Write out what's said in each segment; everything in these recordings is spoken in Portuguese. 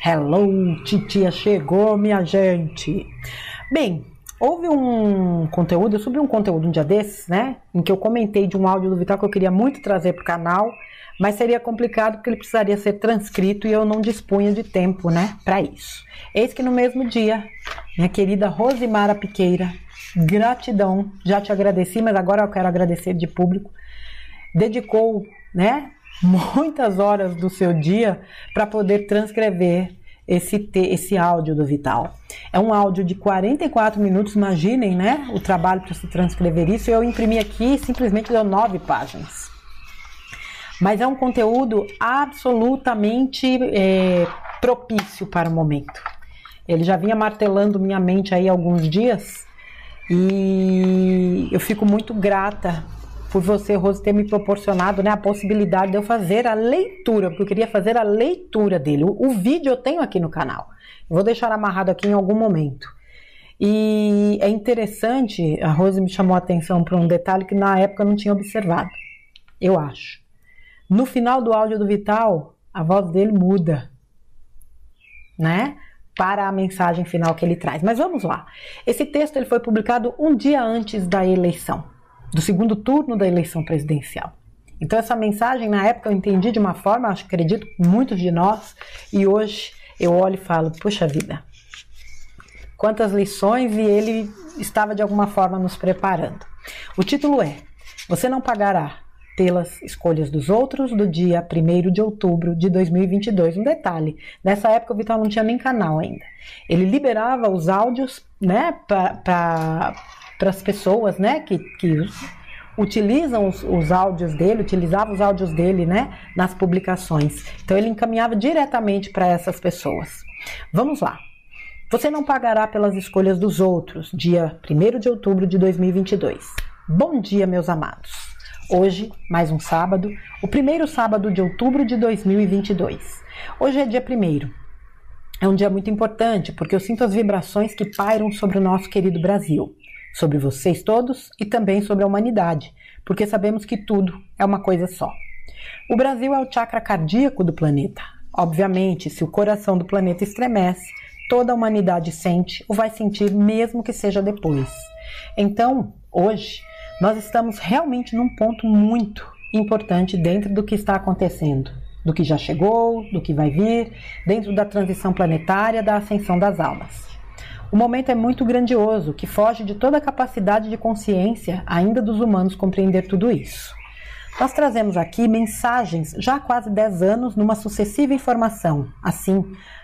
Hello, titia chegou, minha gente. Bem, houve um conteúdo, eu subi um conteúdo um dia desses, né? Em que eu comentei de um áudio do Vital que eu queria muito trazer para o canal, mas seria complicado porque ele precisaria ser transcrito e eu não dispunha de tempo, né, para isso. Eis que no mesmo dia, minha querida Rosimara Piqueira, gratidão, já te agradeci, mas agora eu quero agradecer de público, dedicou, né, muitas horas do seu dia para poder transcrever esse áudio do Vital. É um áudio de 44 minutos, imaginem, né, o trabalho para se transcrever isso. Eu imprimi aqui e simplesmente deu 9 páginas. Mas é um conteúdo absolutamente propício para o momento. Ele já vinha martelando minha mente aí há alguns dias e eu fico muito grata por você, Rose, ter me proporcionado, né, a possibilidade de eu fazer a leitura, porque eu queria fazer a leitura dele. O vídeo eu tenho aqui no canal. Eu vou deixar amarrado aqui em algum momento. E é interessante, a Rose me chamou a atenção para um detalhe que na época eu não tinha observado, eu acho. No final do áudio do Vital, a voz dele muda, né, para a mensagem final que ele traz. Mas vamos lá. Esse texto ele foi publicado um dia antes da eleição, do segundo turno da eleição presidencial. Então essa mensagem na época eu entendi de uma forma, acredito muitos de nós, e hoje eu olho e falo, puxa vida, quantas lições, e ele estava de alguma forma nos preparando. O título é: Você não pagará pelas escolhas dos outros, do dia 1º de outubro de 2022. Um detalhe, nessa época o Vital não tinha nem canal ainda. Ele liberava os áudios, né, para as pessoas, né, que utilizam os áudios dele, utilizavam os áudios dele, né, nas publicações. Então ele encaminhava diretamente para essas pessoas. Vamos lá. Você não pagará pelas escolhas dos outros, dia 1º de outubro de 2022. Bom dia, meus amados. Hoje, mais um sábado, o primeiro sábado de outubro de 2022. Hoje é dia 1º. É um dia muito importante porque eu sinto as vibrações que pairam sobre o nosso querido Brasil, sobre vocês todos e também sobre a humanidade, porque sabemos que tudo é uma coisa só. O Brasil é o chakra cardíaco do planeta. Obviamente, se o coração do planeta estremece, toda a humanidade sente ou vai sentir, mesmo que seja depois. Então, hoje, nós estamos realmente num ponto muito importante dentro do que está acontecendo, do que já chegou, do que vai vir, dentro da transição planetária, da ascensão das almas. O momento é muito grandioso, que foge de toda a capacidade de consciência ainda dos humanos compreender tudo isso. Nós trazemos aqui mensagens já há quase 10 anos numa sucessiva informação, assim,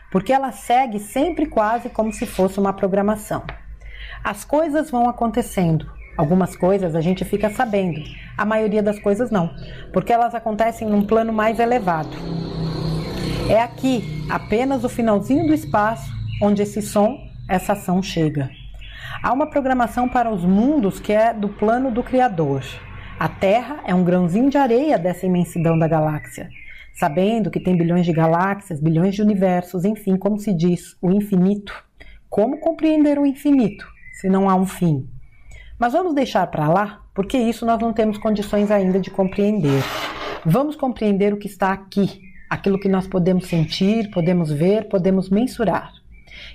porque ela segue sempre quase como se fosse uma programação. As coisas vão acontecendo. Algumas coisas a gente fica sabendo, a maioria das coisas não, porque elas acontecem num plano mais elevado. É aqui, apenas o finalzinho do espaço, onde esse som, essa ação chega. Há uma programação para os mundos que é do plano do Criador. A Terra é um grãozinho de areia dessa imensidão da galáxia. Sabendo que tem bilhões de galáxias, bilhões de universos, enfim, como se diz, o infinito. Como compreender o infinito, se não há um fim? Mas vamos deixar para lá, porque isso nós não temos condições ainda de compreender. Vamos compreender o que está aqui, aquilo que nós podemos sentir, podemos ver, podemos mensurar.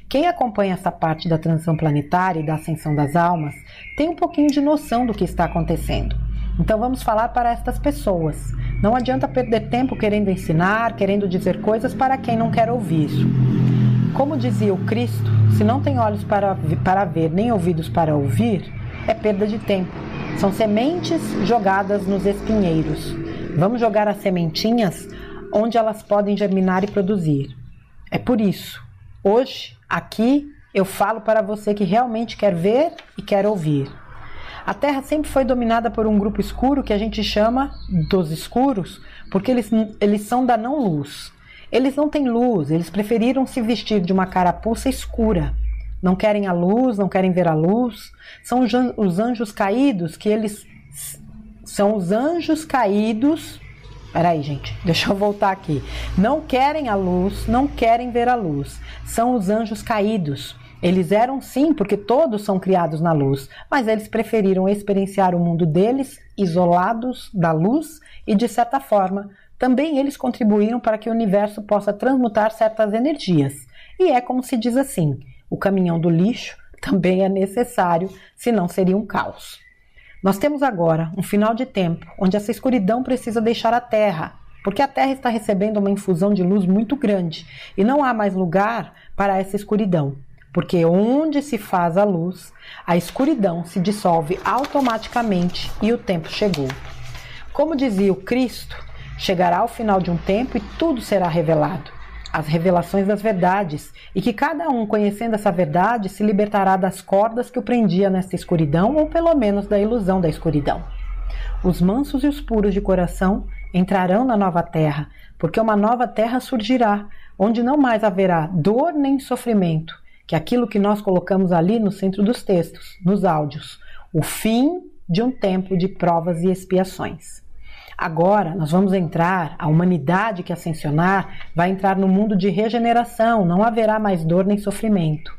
Quem acompanha essa parte da transição planetária e da ascensão das almas tem um pouquinho de noção do que está acontecendo. Então vamos falar para estas pessoas. Não adianta perder tempo querendo ensinar, querendo dizer coisas para quem não quer ouvir. Como dizia o Cristo, se não tem olhos para ver nem ouvidos para ouvir, é perda de tempo. São sementes jogadas nos espinheiros. Vamos jogar as sementinhas onde elas podem germinar e produzir. É por isso, hoje, aqui, eu falo para você que realmente quer ver e quer ouvir. A Terra sempre foi dominada por um grupo escuro que a gente chama dos escuros, porque eles são da não-luz. Eles não têm luz, eles preferiram se vestir de uma carapuça escura. Não querem a luz, não querem ver a luz. São os anjos caídos, que eles são os anjos caídos. Peraí, gente, deixa eu voltar aqui. Não querem a luz, não querem ver a luz. São os anjos caídos. Eles eram sim, porque todos são criados na luz, mas eles preferiram experienciar o mundo deles, isolados da luz e, de certa forma, também eles contribuíram para que o universo possa transmutar certas energias. E é como se diz assim, o caminhão do lixo também é necessário, senão seria um caos. Nós temos agora um final de tempo onde essa escuridão precisa deixar a Terra, porque a Terra está recebendo uma infusão de luz muito grande e não há mais lugar para essa escuridão, porque onde se faz a luz, a escuridão se dissolve automaticamente e o tempo chegou. Como dizia o Cristo, chegará o final de um tempo e tudo será revelado, as revelações das verdades, e que cada um, conhecendo essa verdade, se libertará das cordas que o prendia nesta escuridão, ou pelo menos da ilusão da escuridão. Os mansos e os puros de coração entrarão na nova terra, porque uma nova terra surgirá, onde não mais haverá dor nem sofrimento, que é aquilo que nós colocamos ali no centro dos textos, nos áudios, o fim de um tempo de provas e expiações. Agora nós vamos entrar, a humanidade que ascensionar vai entrar no mundo de regeneração, não haverá mais dor nem sofrimento.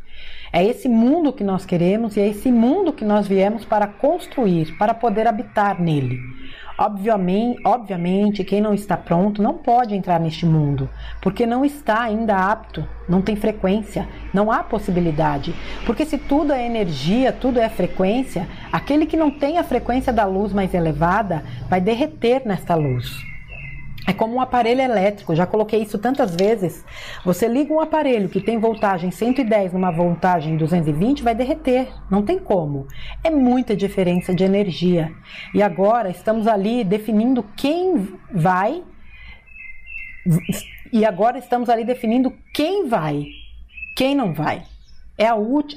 É esse mundo que nós queremos e é esse mundo que nós viemos para construir, para poder habitar nele. Obviamente, quem não está pronto não pode entrar neste mundo, porque não está ainda apto, não tem frequência, não há possibilidade. Porque se tudo é energia, tudo é frequência, aquele que não tem a frequência da luz mais elevada vai derreter nesta luz. É como um aparelho elétrico, já coloquei isso tantas vezes. Você liga um aparelho que tem voltagem 110 numa voltagem 220, vai derreter, não tem como. É muita diferença de energia. E agora estamos ali definindo quem vai, quem não vai.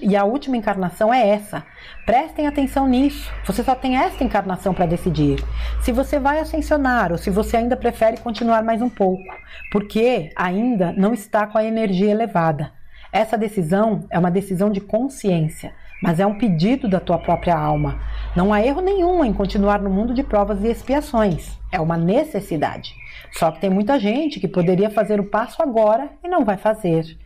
E a última encarnação é essa. Prestem atenção nisso. Você só tem esta encarnação para decidir. Se você vai ascensionar ou se você ainda prefere continuar mais um pouco. Porque ainda não está com a energia elevada. Essa decisão é uma decisão de consciência. Mas é um pedido da tua própria alma. Não há erro nenhum em continuar no mundo de provas e expiações. É uma necessidade. Só que tem muita gente que poderia fazer o passo agora e não vai fazer.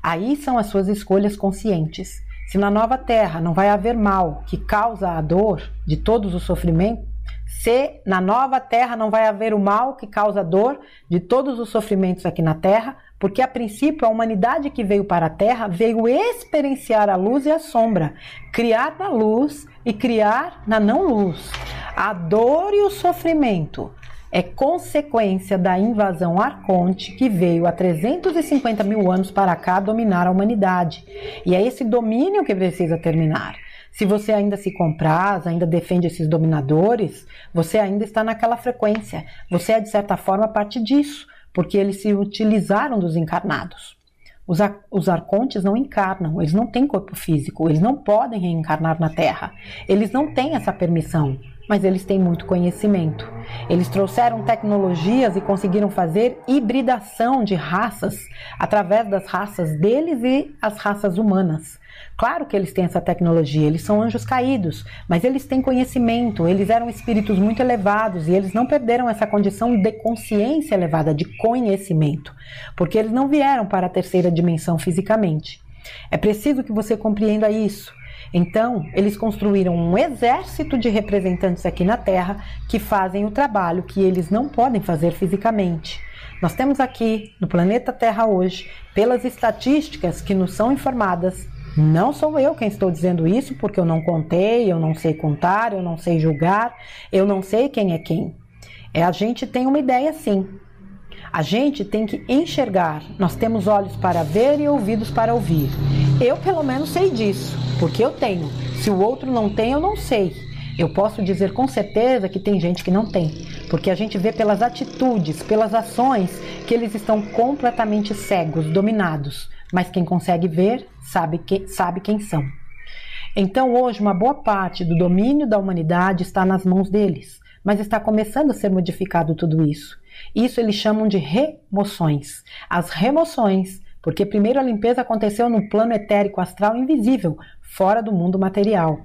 Aí são as suas escolhas conscientes. Se na nova terra não vai haver mal que causa a dor de todos os sofrimentos, se na nova terra não vai haver o mal que causa a dor de todos os sofrimentos aqui na terra, porque a princípio a humanidade que veio para a terra veio experienciar a luz e a sombra, criar na luz e criar na não luz. A dor e o sofrimento é consequência da invasão arconte que veio há 350 mil anos para cá dominar a humanidade. E é esse domínio que precisa terminar. Se você ainda se compraz, ainda defende esses dominadores, você ainda está naquela frequência. Você é, de certa forma, parte disso, porque eles se utilizaram dos encarnados. Os arcontes não encarnam, eles não têm corpo físico, eles não podem reencarnar na Terra. Eles não têm essa permissão. Mas eles têm muito conhecimento. Eles trouxeram tecnologias e conseguiram fazer hibridação de raças através das raças deles e as raças humanas. Claro que eles têm essa tecnologia, eles são anjos caídos, mas eles têm conhecimento, eles eram espíritos muito elevados e eles não perderam essa condição de consciência elevada, de conhecimento, porque eles não vieram para a terceira dimensão fisicamente. É preciso que você compreenda isso. Então, eles construíram um exército de representantes aqui na Terra que fazem o trabalho que eles não podem fazer fisicamente. Nós temos aqui, no planeta Terra hoje, pelas estatísticas que nos são informadas, não sou eu quem estou dizendo isso, porque eu não contei, eu não sei contar, eu não sei julgar, eu não sei quem é quem. A gente tem uma ideia sim. A gente tem que enxergar, nós temos olhos para ver e ouvidos para ouvir. Eu pelo menos sei disso, porque eu tenho. Se o outro não tem, eu não sei. Eu posso dizer com certeza que tem gente que não tem, porque a gente vê pelas atitudes, pelas ações, que eles estão completamente cegos, dominados. Mas quem consegue ver, sabe quem são. Então hoje uma boa parte do domínio da humanidade está nas mãos deles, mas está começando a ser modificado tudo isso. Isso eles chamam de remoções. As remoções, porque primeiro a limpeza aconteceu no plano etérico astral invisível, fora do mundo material.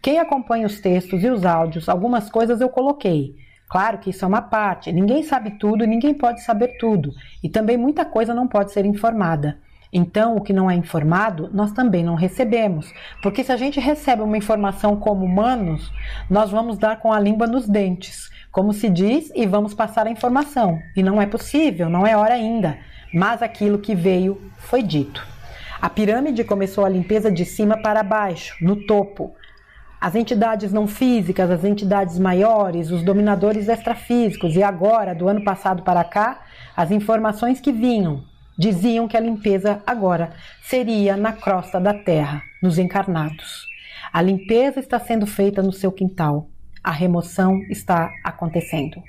Quem acompanha os textos e os áudios, algumas coisas eu coloquei. Claro que isso é uma parte, ninguém sabe tudo e ninguém pode saber tudo. E também muita coisa não pode ser informada. Então, o que não é informado, nós também não recebemos. Porque se a gente recebe uma informação como humanos, nós vamos dar com a língua nos dentes, como se diz, e vamos passar a informação. E não é possível, não é hora ainda. Mas aquilo que veio foi dito. A pirâmide começou a limpeza de cima para baixo, no topo. As entidades não físicas, as entidades maiores, os dominadores extrafísicos. E agora, do ano passado para cá, as informações que vinham diziam que a limpeza agora seria na crosta da terra, nos encarnados. A limpeza está sendo feita no seu quintal. A remoção está acontecendo.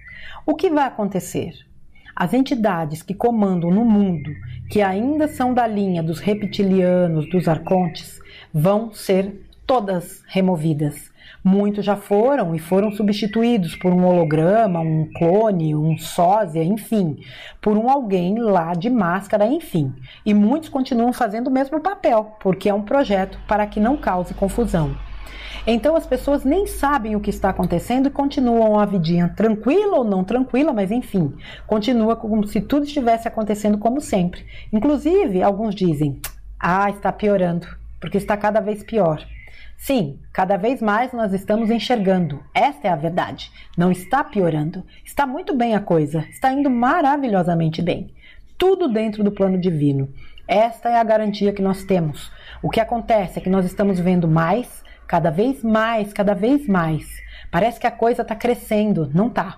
O que vai acontecer? As entidades que comandam no mundo, que ainda são da linha dos reptilianos, dos arcontes, vão ser todas removidas. Muitos já foram e foram substituídos por um holograma, um clone, um sósia, enfim, por um alguém lá de máscara, enfim. E muitos continuam fazendo o mesmo papel, porque é um projeto para que não cause confusão. Então as pessoas nem sabem o que está acontecendo e continuam a vidinha tranquila ou não tranquila, mas enfim, continua como se tudo estivesse acontecendo como sempre. Inclusive, alguns dizem, está piorando, porque está cada vez pior. Sim, cada vez mais nós estamos enxergando. Esta é a verdade. Não está piorando. Está muito bem a coisa. Está indo maravilhosamente bem. Tudo dentro do plano divino. Esta é a garantia que nós temos. O que acontece é que nós estamos vendo mais, cada vez mais, cada vez mais. Parece que a coisa está crescendo. Não está.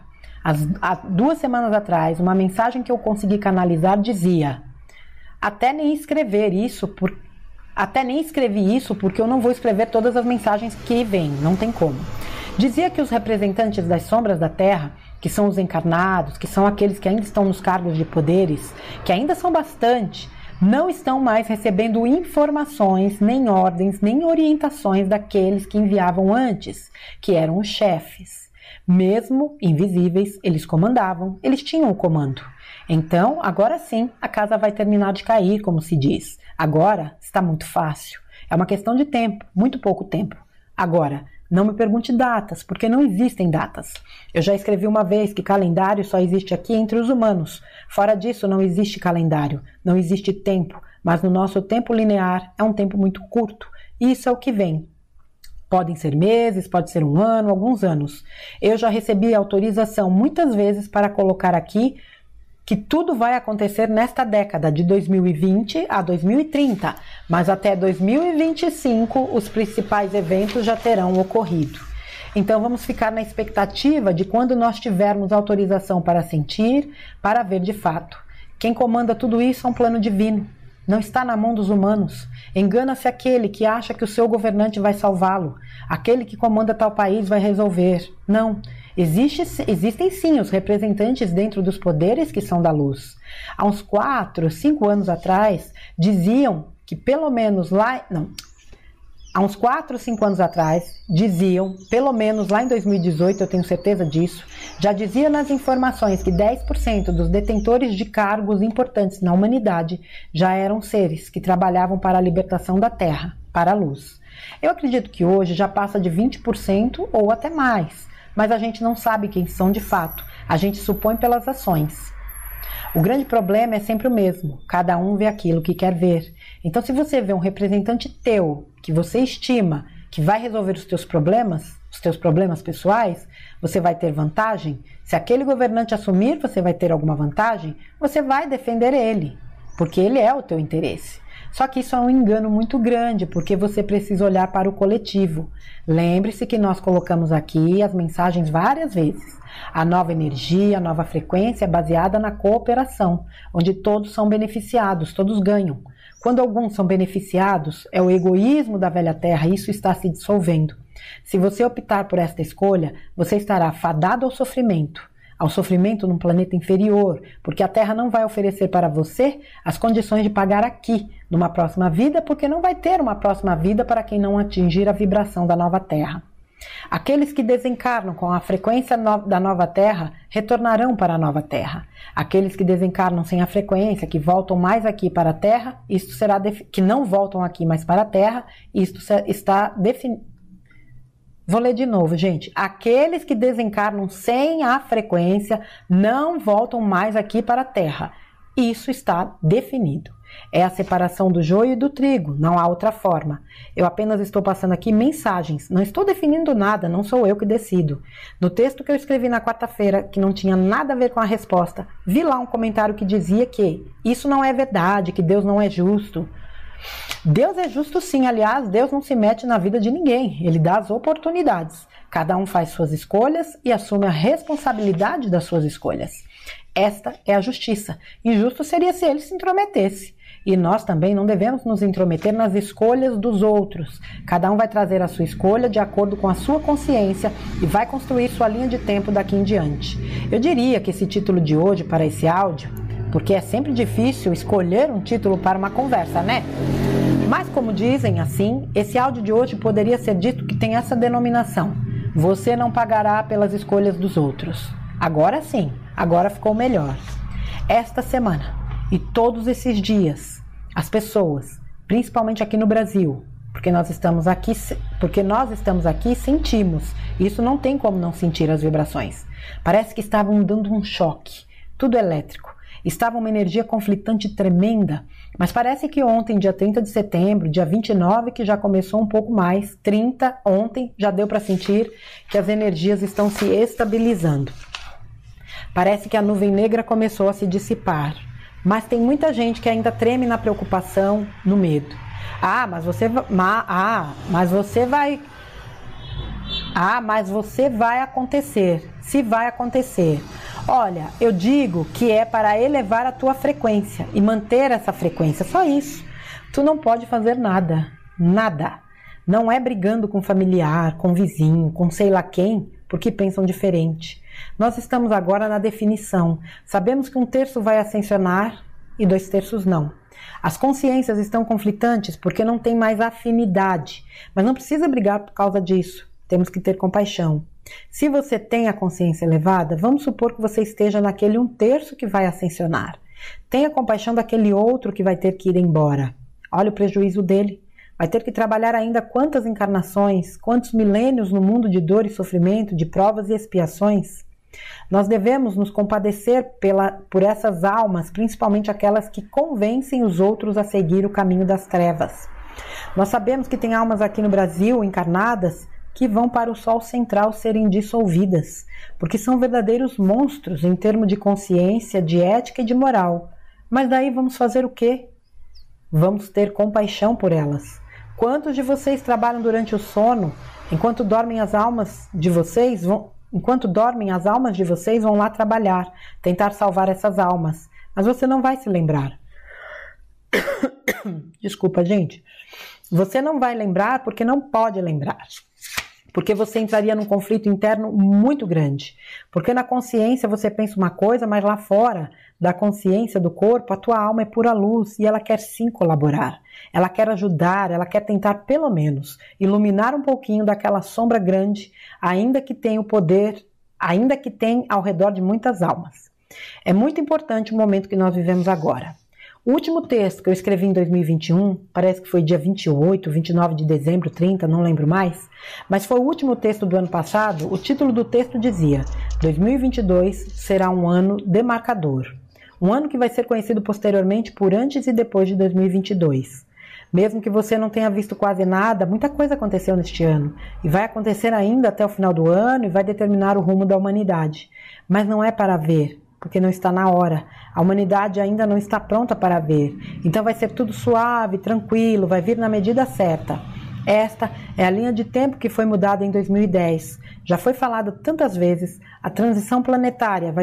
Há 2 semanas atrás, uma mensagem que eu consegui canalizar dizia: até nem escrevi isso porque eu não vou escrever todas as mensagens que vêm, não tem como. Dizia que os representantes das sombras da Terra, que são os encarnados, que são aqueles que ainda estão nos cargos de poderes, que ainda são bastante, não estão mais recebendo informações, nem ordens, nem orientações daqueles que enviavam antes, que eram os chefes. Mesmo invisíveis, eles comandavam, eles tinham o comando. Então, agora sim, a casa vai terminar de cair, como se diz. Agora está muito fácil. É uma questão de tempo, muito pouco tempo. Agora, não me pergunte datas, porque não existem datas. Eu já escrevi uma vez que calendário só existe aqui entre os humanos. Fora disso, não existe calendário, não existe tempo. Mas no nosso tempo linear é um tempo muito curto. Isso é o que vem. Podem ser meses, pode ser um ano, alguns anos. Eu já recebi autorização muitas vezes para colocar aqui que tudo vai acontecer nesta década de 2020 a 2030, mas até 2025 os principais eventos já terão ocorrido. Então vamos ficar na expectativa de quando nós tivermos autorização para sentir, para ver de fato. Quem comanda tudo isso é um plano divino, não está na mão dos humanos. Engana-se aquele que acha que o seu governante vai salvá-lo, aquele que comanda tal país vai resolver. Não. Existem sim os representantes dentro dos poderes que são da luz. Há uns 4, 5 anos atrás, diziam que pelo menos lá... Não, há uns 4, 5 anos atrás, diziam, pelo menos lá em 2018, eu tenho certeza disso, já dizia nas informações que 10% dos detentores de cargos importantes na humanidade já eram seres que trabalhavam para a libertação da Terra, para a luz. Eu acredito que hoje já passa de 20% ou até mais. Mas a gente não sabe quem são de fato, a gente supõe pelas ações. O grande problema é sempre o mesmo, cada um vê aquilo que quer ver. Então se você vê um representante teu, que você estima, que vai resolver os teus problemas pessoais, você vai ter vantagem. Se aquele governante assumir, você vai ter alguma vantagem, você vai defender ele, porque ele é o teu interesse. Só que isso é um engano muito grande, porque você precisa olhar para o coletivo. Lembre-se que nós colocamos aqui as mensagens várias vezes. A nova energia, a nova frequência é baseada na cooperação, onde todos são beneficiados, todos ganham. Quando alguns são beneficiados, é o egoísmo da velha terra, isso está se dissolvendo. Se você optar por esta escolha, você estará fadado ao sofrimento num planeta inferior, porque a Terra não vai oferecer para você as condições de pagar aqui, numa próxima vida, porque não vai ter uma próxima vida para quem não atingir a vibração da nova Terra. Aqueles que desencarnam com a frequência da nova Terra retornarão para a nova Terra. Aqueles que desencarnam sem a frequência, que voltam mais aqui para a Terra, que não voltam aqui mais para a Terra, isto está definido. Vou ler de novo, gente. Aqueles que desencarnam sem a frequência não voltam mais aqui para a Terra. Isso está definido. É a separação do joio e do trigo, não há outra forma. Eu apenas estou passando aqui mensagens, não estou definindo nada, não sou eu que decido. No texto que eu escrevi na quarta-feira, que não tinha nada a ver com a resposta, vi lá um comentário que dizia que isso não é verdade, que Deus não é justo. Deus é justo sim, aliás, Deus não se mete na vida de ninguém, Ele dá as oportunidades. Cada um faz suas escolhas e assume a responsabilidade das suas escolhas. Esta é a justiça. Injusto seria se Ele se intrometesse. E nós também não devemos nos intrometer nas escolhas dos outros. Cada um vai trazer a sua escolha de acordo com a sua consciência e vai construir sua linha de tempo daqui em diante. Eu diria que esse título de hoje para esse áudio, porque é sempre difícil escolher um título para uma conversa, né? Mas como dizem assim, esse áudio de hoje poderia ser dito que tem essa denominação: você não pagará pelas escolhas dos outros. Agora sim, agora ficou melhor. Esta semana e todos esses dias, as pessoas, principalmente aqui no Brasil, porque nós estamos aqui, sentimos. Isso não tem como não sentir as vibrações. Parece que estavam dando um choque, tudo elétrico. Estava uma energia conflitante tremenda, mas parece que ontem, dia 30 de setembro, dia 29, que já começou um pouco mais, 30, ontem, já deu para sentir que as energias estão se estabilizando. Parece que a nuvem negra começou a se dissipar, mas tem muita gente que ainda treme na preocupação, no medo. Mas você vai acontecer, se vai acontecer. Olha, eu digo que é para elevar a tua frequência e manter essa frequência, só isso. Tu não pode fazer nada, nada. Não é brigando com familiar, com vizinho, com sei lá quem, porque pensam diferente. Nós estamos agora na definição. Sabemos que 1/3 vai ascensionar e 2/3 não. As consciências estão conflitantes porque não tem mais afinidade, mas não precisa brigar por causa disso. Temos que ter compaixão. Se você tem a consciência elevada, vamos supor que você esteja naquele 1/3 que vai ascensionar. Tenha compaixão daquele outro que vai ter que ir embora. Olha o prejuízo dele. Vai ter que trabalhar ainda quantas encarnações, quantos milênios no mundo de dor e sofrimento, de provas e expiações. Nós devemos nos compadecer por essas almas, principalmente aquelas que convencem os outros a seguir o caminho das trevas. Nós sabemos que tem almas aqui no Brasil, encarnadas, que vão para o sol central serem dissolvidas, porque são verdadeiros monstros em termos de consciência, de ética e de moral. Mas daí vamos fazer o quê? Vamos ter compaixão por elas. Quantos de vocês trabalham durante o sono, enquanto dormem as almas de vocês vão lá trabalhar, tentar salvar essas almas, mas você não vai se lembrar. Desculpa, gente. Você não vai lembrar porque não pode lembrar. Porque você entraria num conflito interno muito grande. Porque na consciência você pensa uma coisa, mas lá fora da consciência do corpo, a tua alma é pura luz e ela quer sim colaborar. Ela quer ajudar, ela quer tentar pelo menos iluminar um pouquinho daquela sombra grande, ainda que tenha o poder, ainda que tenha ao redor de muitas almas. É muito importante o momento que nós vivemos agora. O último texto que eu escrevi em 2021, parece que foi dia 28, 29 de dezembro, 30, não lembro mais, mas foi o último texto do ano passado. O título do texto dizia: 2022 será um ano demarcador. Um ano que vai ser conhecido posteriormente por antes e depois de 2022. Mesmo que você não tenha visto quase nada, muita coisa aconteceu neste ano e vai acontecer ainda até o final do ano e vai determinar o rumo da humanidade. Mas não é para ver, porque não está na hora. A humanidade ainda não está pronta para ver. Então vai ser tudo suave, tranquilo, vai vir na medida certa. Esta é a linha de tempo que foi mudada em 2010. Já foi falado tantas vezes, a transição planetária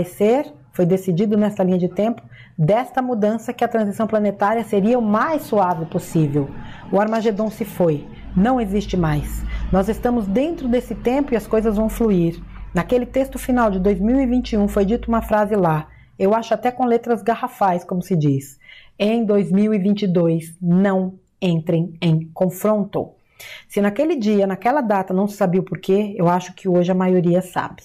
foi decidido nesta linha de tempo, desta mudança, que a transição planetária seria o mais suave possível. O Armagedon se foi, não existe mais. Nós estamos dentro desse tempo e as coisas vão fluir. Naquele texto final de 2021 foi dita uma frase lá, eu acho até com letras garrafais, como se diz: em 2022 não entrem em confronto. Se naquele dia, naquela data não se sabia o porquê, eu acho que hoje a maioria sabe.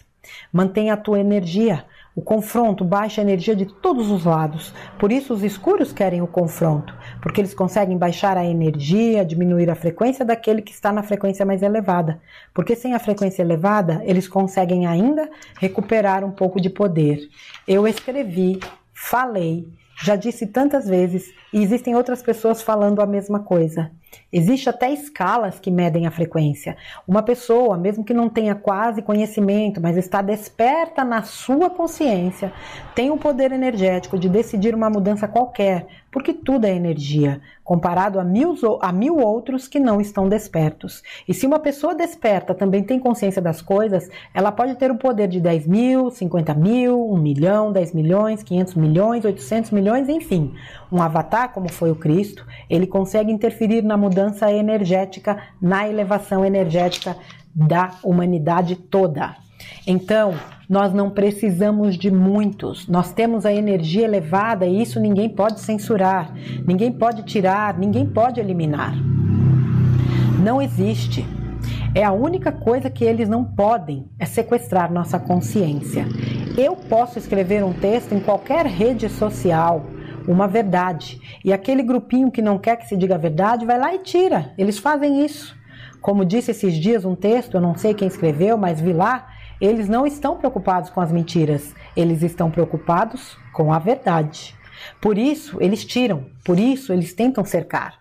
Mantenha a tua energia. O confronto baixa a energia de todos os lados. Por isso os escuros querem o confronto, porque eles conseguem baixar a energia, diminuir a frequência daquele que está na frequência mais elevada. Porque sem a frequência elevada, eles conseguem ainda recuperar um pouco de poder. Eu escrevi, falei já disse tantas vezes, e existem outras pessoas falando a mesma coisa. Existem até escalas que medem a frequência. Uma pessoa, mesmo que não tenha quase conhecimento, mas está desperta na sua consciência, tem o poder energético de decidir uma mudança qualquer, porque tudo é energia, comparado a mil outros que não estão despertos. E se uma pessoa desperta também tem consciência das coisas, ela pode ter o poder de 10 mil, 50 mil, 1 milhão, 10 milhões, 500 milhões, 800 milhões, enfim. Um avatar, como foi o Cristo, ele consegue interferir na mudança energética, na elevação energética da humanidade toda. Então, nós não precisamos de muitos, nós temos a energia elevada e isso ninguém pode censurar, ninguém pode tirar, ninguém pode eliminar. Não existe. É a única coisa que eles não podem, é sequestrar nossa consciência. Eu posso escrever um texto em qualquer rede social, uma verdade, e aquele grupinho que não quer que se diga a verdade vai lá e tira. Eles fazem isso. Como disse esses dias um texto, eu não sei quem escreveu, mas vi lá, eles não estão preocupados com as mentiras, eles estão preocupados com a verdade. Por isso eles tiram, por isso eles tentam cercar.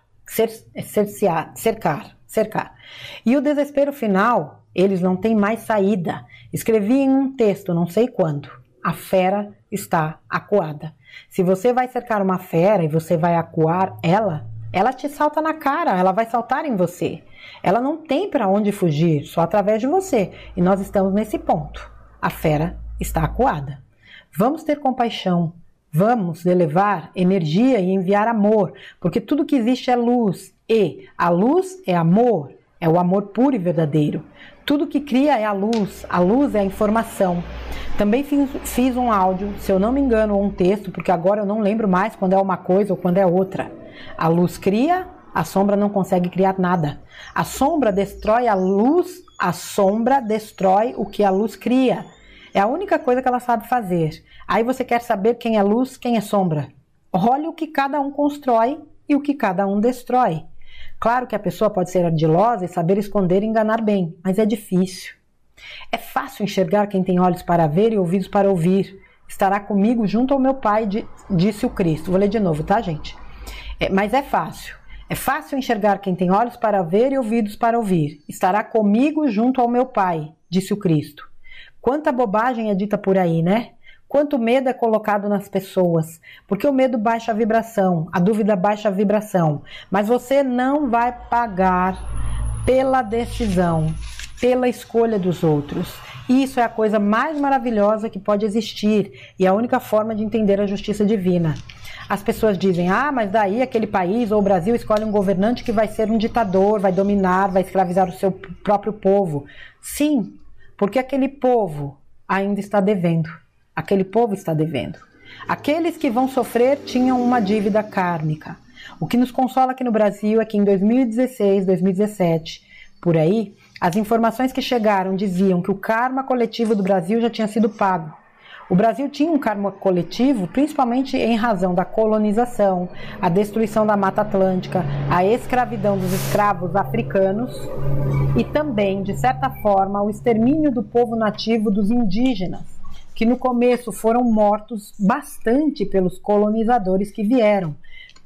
E o desespero final, eles não têm mais saída. Escrevi em um texto, não sei quando, a fera está acuada. Se você vai cercar uma fera e você vai acuar ela te salta na cara, ela vai saltar em você. Ela não tem para onde fugir, só através de você. E nós estamos nesse ponto. A fera está acuada. Vamos ter compaixão. Vamos elevar energia e enviar amor, porque tudo que existe é luz. E a luz é amor, é o amor puro e verdadeiro. Tudo que cria é a luz é a informação. Também fiz um áudio, se eu não me engano, ou um texto, porque agora eu não lembro mais quando é uma coisa ou quando é outra. A luz cria, a sombra não consegue criar nada. A sombra destrói a luz, a sombra destrói o que a luz cria. É a única coisa que ela sabe fazer. Aí você quer saber quem é luz, quem é sombra. Olha o que cada um constrói e o que cada um destrói. Claro que a pessoa pode ser ardilosa e saber esconder e enganar bem, mas é difícil. É fácil enxergar quem tem olhos para ver e ouvidos para ouvir. Estará comigo junto ao meu Pai, disse o Cristo. Vou ler de novo, tá, gente? Mas é fácil. É fácil enxergar quem tem olhos para ver e ouvidos para ouvir. Estará comigo junto ao meu Pai, disse o Cristo. Quanta bobagem é dita por aí, né? Quanto medo é colocado nas pessoas. Porque o medo baixa a vibração, a dúvida baixa a vibração. Mas você não vai pagar pela decisão, pela escolha dos outros. Isso é a coisa mais maravilhosa que pode existir e a única forma de entender a justiça divina. As pessoas dizem, mas daí aquele país ou o Brasil escolhe um governante que vai ser um ditador, vai dominar, vai escravizar o seu próprio povo. Sim, porque aquele povo ainda está devendo. Aquele povo está devendo. Aqueles que vão sofrer tinham uma dívida kármica. O que nos consola aqui no Brasil é que em 2016, 2017, por aí, as informações que chegaram diziam que o karma coletivo do Brasil já tinha sido pago. O Brasil tinha um karma coletivo, principalmente em razão da colonização, a destruição da Mata Atlântica, a escravidão dos escravos africanos e também, de certa forma, o extermínio do povo nativo dos indígenas, que no começo foram mortos bastante pelos colonizadores que vieram,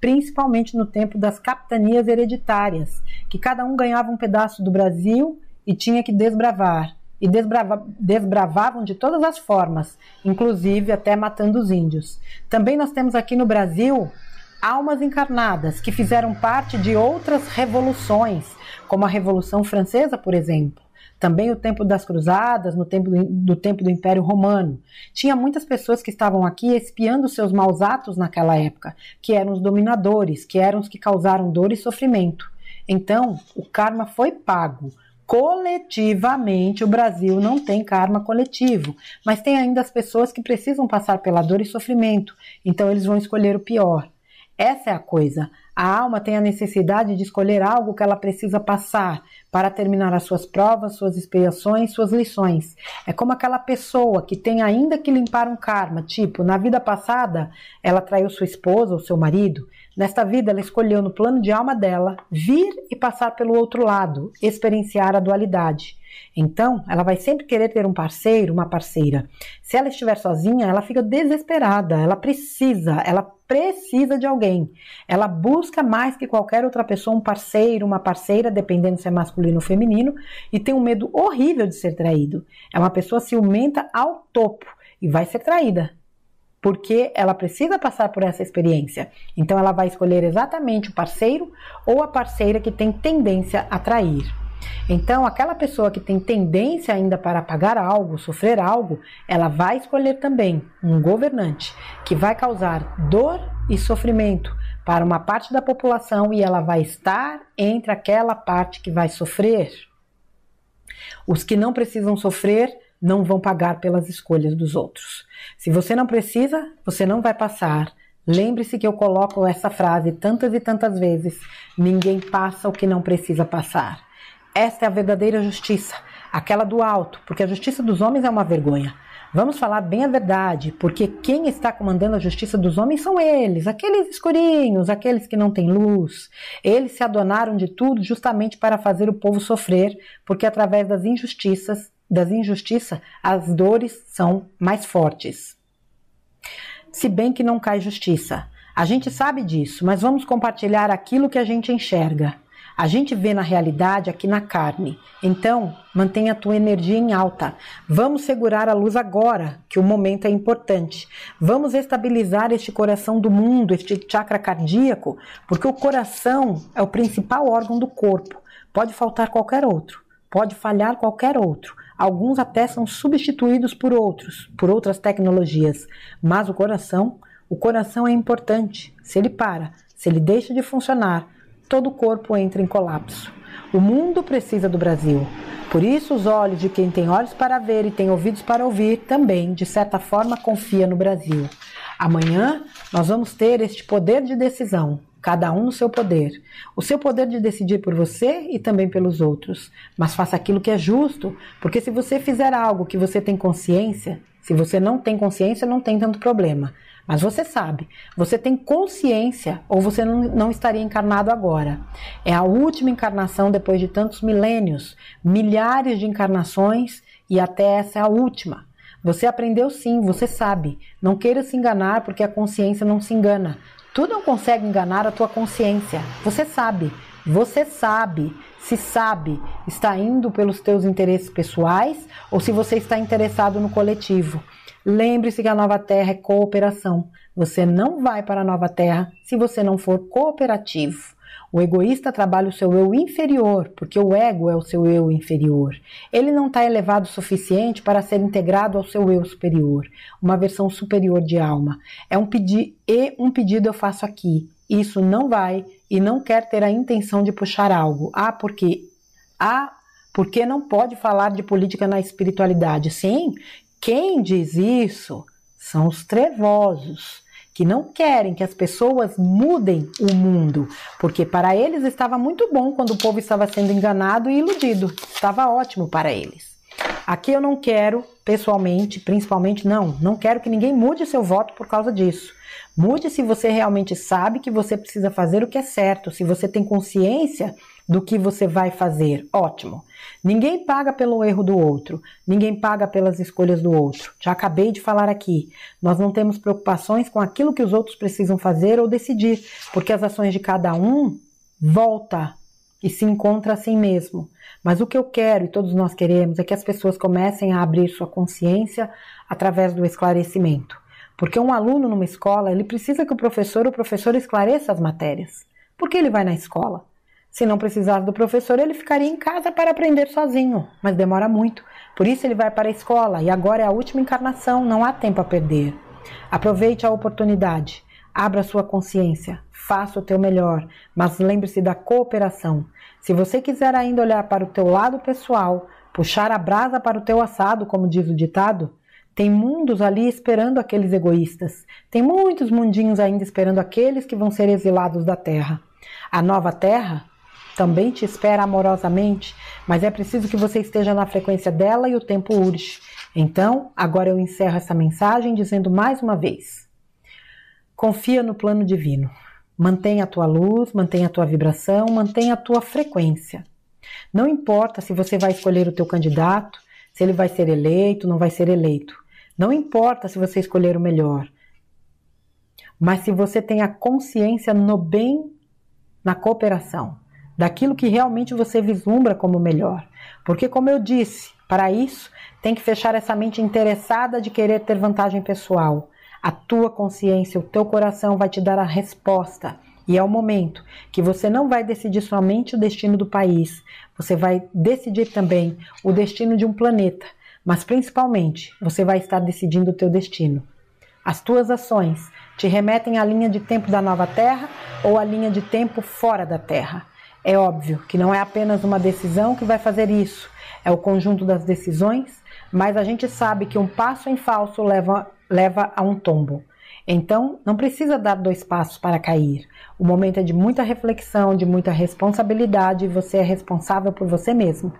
principalmente no tempo das capitanias hereditárias, que cada um ganhava um pedaço do Brasil e tinha que desbravar. E desbravavam de todas as formas, inclusive até matando os índios. Também nós temos aqui no Brasil almas encarnadas que fizeram parte de outras revoluções, como a Revolução Francesa, por exemplo. Também o tempo das cruzadas, no tempo do Império Romano. Tinha muitas pessoas que estavam aqui espiando seus maus atos naquela época, que eram os dominadores, que eram os que causaram dor e sofrimento. Então, o karma foi pago. Coletivamente, o Brasil não tem karma coletivo, mas tem ainda as pessoas que precisam passar pela dor e sofrimento, então eles vão escolher o pior. Essa é a coisa. A alma tem a necessidade de escolher algo que ela precisa passar para terminar as suas provas, suas expiações, suas lições. É como aquela pessoa que tem ainda que limpar um karma, tipo, na vida passada ela traiu sua esposa ou seu marido. Nesta vida ela escolheu no plano de alma dela vir e passar pelo outro lado, experienciar a dualidade. Então, ela vai sempre querer ter um parceiro, uma parceira. Se ela estiver sozinha, ela fica desesperada, ela precisa de alguém. Ela busca mais que qualquer outra pessoa um parceiro, uma parceira, dependendo se é masculino ou feminino, e tem um medo horrível de ser traído. É uma pessoa ciumenta ao topo e vai ser traída, porque ela precisa passar por essa experiência. Então ela vai escolher exatamente o parceiro ou a parceira que tem tendência a trair. Então aquela pessoa que tem tendência ainda para pagar algo, sofrer algo, ela vai escolher também um governante que vai causar dor e sofrimento para uma parte da população e ela vai estar entre aquela parte que vai sofrer. Os que não precisam sofrer não vão pagar pelas escolhas dos outros. Se você não precisa, você não vai passar. Lembre-se que eu coloco essa frase tantas e tantas vezes: ninguém passa o que não precisa passar. Esta é a verdadeira justiça, aquela do alto, porque a justiça dos homens é uma vergonha. Vamos falar bem a verdade, porque quem está comandando a justiça dos homens são eles, aqueles escurinhos, aqueles que não têm luz. Eles se adonaram de tudo justamente para fazer o povo sofrer, porque através das injustiças, as dores são mais fortes. Se bem que não cai justiça. A gente sabe disso, mas vamos compartilhar aquilo que a gente enxerga. A gente vê na realidade aqui na carne. Então, mantenha a tua energia em alta. Vamos segurar a luz agora, que o momento é importante. Vamos estabilizar este coração do mundo, este chakra cardíaco, porque o coração é o principal órgão do corpo. Pode faltar qualquer outro, pode falhar qualquer outro. Alguns até são substituídos por outros, por outras tecnologias. Mas o coração é importante. Se ele para, se ele deixa de funcionar, todo o corpo entra em colapso. O mundo precisa do Brasil. Por isso, os olhos de quem tem olhos para ver e tem ouvidos para ouvir também, de certa forma, confia no Brasil. Amanhã, nós vamos ter este poder de decisão, cada um no seu poder. O seu poder de decidir por você e também pelos outros. Mas faça aquilo que é justo, porque se você fizer algo que você tem consciência, se você não tem consciência, não tem tanto problema. Mas você sabe, você tem consciência ou você não estaria encarnado agora. É a última encarnação depois de tantos milênios, milhares de encarnações e até essa é a última. Você aprendeu sim, você sabe. Não queira se enganar porque a consciência não se engana. Tu não consegue enganar a tua consciência. Você sabe, se sabe, está indo pelos teus interesses pessoais ou se você está interessado no coletivo. Lembre-se que a nova terra é cooperação. Você não vai para a nova terra se você não for cooperativo. O egoísta trabalha o seu eu inferior, porque o ego é o seu eu inferior. Ele não está elevado o suficiente para ser integrado ao seu eu superior, uma versão superior de alma. É um pedido eu faço aqui. Isso não vai e não quer ter a intenção de puxar algo. Porque não pode falar de política na espiritualidade. Sim, quem diz isso são os trevosos, que não querem que as pessoas mudem o mundo, porque para eles estava muito bom quando o povo estava sendo enganado e iludido, estava ótimo para eles. Aqui eu não quero, pessoalmente, principalmente não quero que ninguém mude seu voto por causa disso. Mude se você realmente sabe que você precisa fazer o que é certo, se você tem consciência do que você vai fazer, ótimo. Ninguém paga pelo erro do outro, ninguém paga pelas escolhas do outro. Já acabei de falar aqui, nós não temos preocupações com aquilo que os outros precisam fazer ou decidir, porque as ações de cada um volta e se encontra assim mesmo. Mas o que eu quero, e todos nós queremos, é que as pessoas comecem a abrir sua consciência através do esclarecimento. Porque um aluno numa escola, ele precisa que o professor esclareça as matérias. Por que ele vai na escola? Se não precisasse do professor, ele ficaria em casa para aprender sozinho, mas demora muito. Por isso ele vai para a escola e agora é a última encarnação, não há tempo a perder. Aproveite a oportunidade, abra sua consciência, faça o teu melhor, mas lembre-se da cooperação. Se você quiser ainda olhar para o teu lado pessoal, puxar a brasa para o teu assado, como diz o ditado, tem mundos ali esperando aqueles egoístas. Tem muitos mundinhos ainda esperando aqueles que vão ser exilados da terra. A nova terra também te espera amorosamente, mas é preciso que você esteja na frequência dela e o tempo urge. Então, agora eu encerro essa mensagem dizendo mais uma vez: confia no plano divino. Mantenha a tua luz, mantenha a tua vibração, mantenha a tua frequência. Não importa se você vai escolher o teu candidato, se ele vai ser eleito, não vai ser eleito. Não importa se você escolher o melhor. Mas se você tem a consciência no bem, na cooperação, daquilo que realmente você vislumbra como melhor. Porque, como eu disse, para isso tem que fechar essa mente interessada de querer ter vantagem pessoal. A tua consciência, o teu coração vai te dar a resposta. E é o momento que você não vai decidir somente o destino do país, você vai decidir também o destino de um planeta, mas principalmente você vai estar decidindo o teu destino. As tuas ações te remetem à linha de tempo da nova Terra ou à linha de tempo fora da Terra. É óbvio que não é apenas uma decisão que vai fazer isso, é o conjunto das decisões, mas a gente sabe que um passo em falso leva a um tombo. Então, não precisa dar 2 passos para cair. O momento é de muita reflexão, de muita responsabilidade, e você é responsável por você mesmo.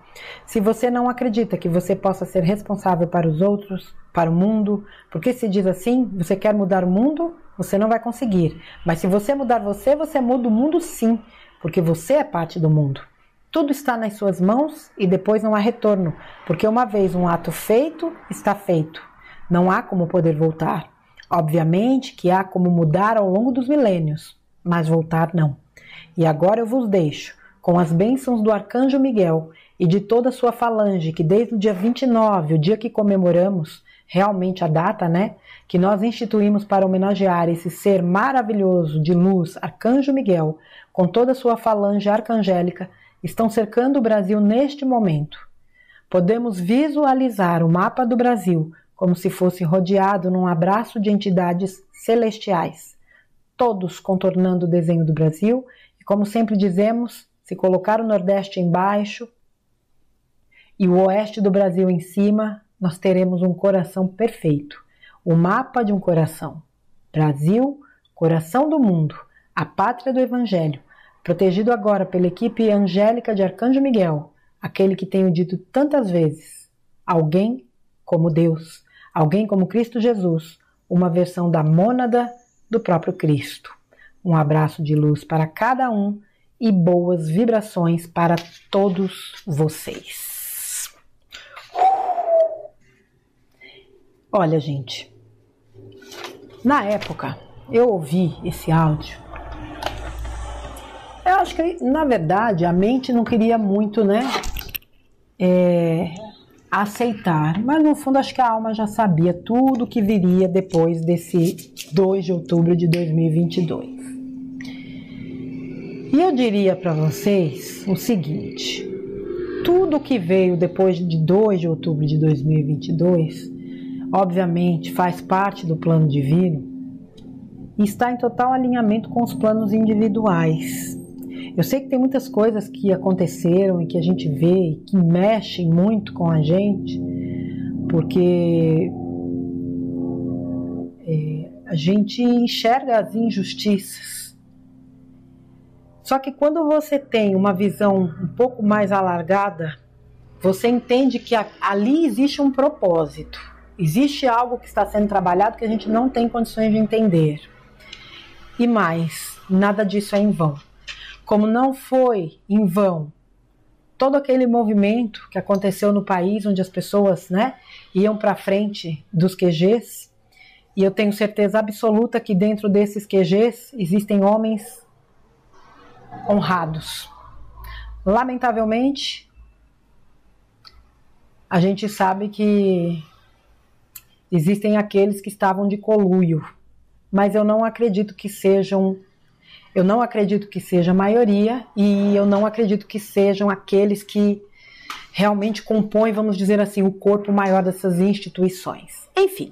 Se você não acredita que você possa ser responsável para os outros, para o mundo, porque se diz assim, você quer mudar o mundo, você não vai conseguir. Mas se você mudar você, você muda o mundo sim, porque você é parte do mundo. Tudo está nas suas mãos e depois não há retorno, porque uma vez um ato feito, está feito. Não há como poder voltar. Obviamente que há como mudar ao longo dos milênios, mas voltar não. E agora eu vos deixo com as bênçãos do Arcanjo Miguel e de toda a sua falange, que desde o dia 29, o dia que comemoramos, realmente a data, né, que nós instituímos para homenagear esse ser maravilhoso de luz, Arcanjo Miguel, com toda a sua falange arcangélica, estão cercando o Brasil neste momento. Podemos visualizar o mapa do Brasil como se fosse rodeado num abraço de entidades celestiais, todos contornando o desenho do Brasil, e como sempre dizemos, se colocar o Nordeste embaixo e o Oeste do Brasil em cima, nós teremos um coração perfeito, o mapa de um coração. Brasil, coração do mundo, a pátria do Evangelho, protegido agora pela equipe angélica de Arcanjo Miguel, aquele que tenho dito tantas vezes, alguém como Deus, alguém como Cristo Jesus, uma versão da mônada do próprio Cristo. Um abraço de luz para cada um e boas vibrações para todos vocês. Olha, gente, na época eu ouvi esse áudio. Eu acho que, na verdade, a mente não queria muito, né, aceitar, mas no fundo acho que a alma já sabia tudo que viria depois desse 2 de outubro de 2022. E eu diria para vocês o seguinte: tudo que veio depois de 2 de outubro de 2022, obviamente faz parte do plano divino e está em total alinhamento com os planos individuais. Eu sei que tem muitas coisas que aconteceram e que a gente vê e que mexem muito com a gente, porque a gente enxerga as injustiças. Só que quando você tem uma visão um pouco mais alargada, você entende que ali existe um propósito, existe algo que está sendo trabalhado que a gente não tem condições de entender. E mais, nada disso é em vão. Como não foi em vão todo aquele movimento que aconteceu no país, onde as pessoas, né, iam para frente dos QGs, e eu tenho certeza absoluta que dentro desses QGs existem homens honrados. Lamentavelmente, a gente sabe que existem aqueles que estavam de conluio, mas eu não acredito que seja a maioria, e eu não acredito que sejam aqueles que realmente compõem, vamos dizer assim, o corpo maior dessas instituições. Enfim,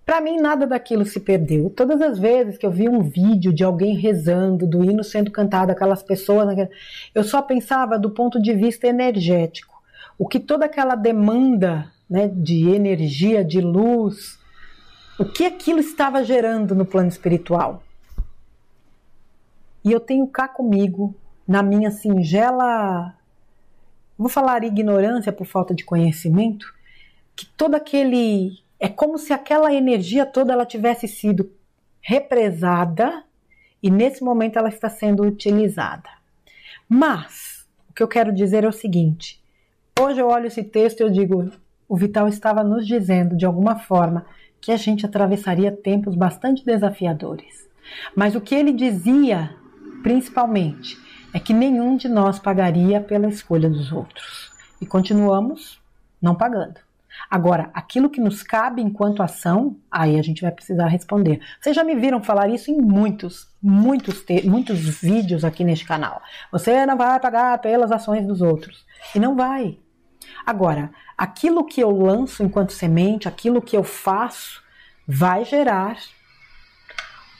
para mim nada daquilo se perdeu. Todas as vezes que eu vi um vídeo de alguém rezando, do hino sendo cantado, aquelas pessoas, eu só pensava do ponto de vista energético. O que toda aquela demanda, né, de energia, de luz, o que aquilo estava gerando no plano espiritual. E eu tenho cá comigo, na minha singela, vou falar ignorância por falta de conhecimento, que todo aquele, é como se aquela energia toda ela tivesse sido represada e nesse momento ela está sendo utilizada. Mas, o O que eu quero dizer é o seguinte: hoje eu olho esse texto e eu digo, o Vital estava nos dizendo, de alguma forma, que a gente atravessaria tempos bastante desafiadores. Mas o que ele dizia, principalmente, é que nenhum de nós pagaria pela escolha dos outros. E continuamos não pagando. Agora, aquilo que nos cabe enquanto ação, aí a gente vai precisar responder. Vocês já me viram falar isso em muitos vídeos aqui neste canal. Você não vai pagar pelas ações dos outros. E não vai. Agora, aquilo que eu lanço enquanto semente, aquilo que eu faço, vai gerar